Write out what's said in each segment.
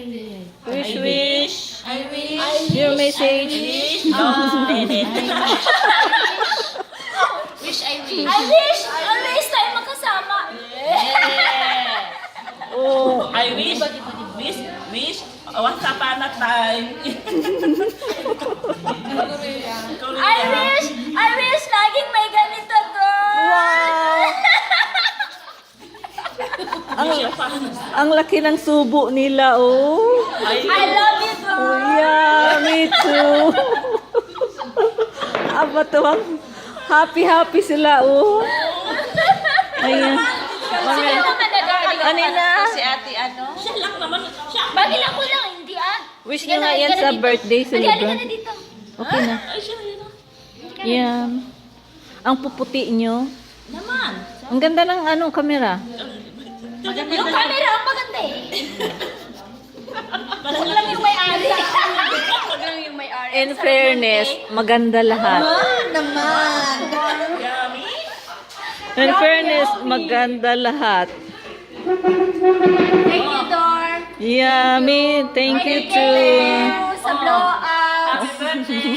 Wish, wish. I wish. Your message. Wish I wish. I wish always tayo magkasama. Oh, I wish. Wish. Once upon a time. I wish laging may ganito, girl. wow. Ang laki ng subo nila, oh. I love you, girl. Oh, yeah, me too. Aba to, happy sila, oh. Ayan. Sino naman nagagalit? Kanina. Si ate ano? Siya lang naman. Siya. Bakit ako lang, hindi ah. Wish Sige nyo nga na, yan halika sa na dito. birthday Halika na celebrant. dito. Okay na. Ay, siya yun. Yan. Ang puputi nyo. Naman. Ang ganda ng anong kamera. Yung camera ang maganda eh. Huwag lang yung may-ari. Huwag lang yung may-ari. In fairness, maganda lahat. Yummy. In fairness, maganda lahat. Thank you, Dor. Yummy. Thank you too. Sa blow up. Happy birthday.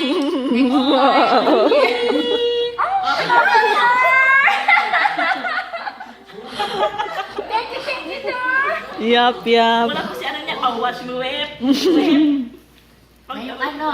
Thank you, Dor. Yup, yup. Wala ko si ano niya. Wash me whip. Ano?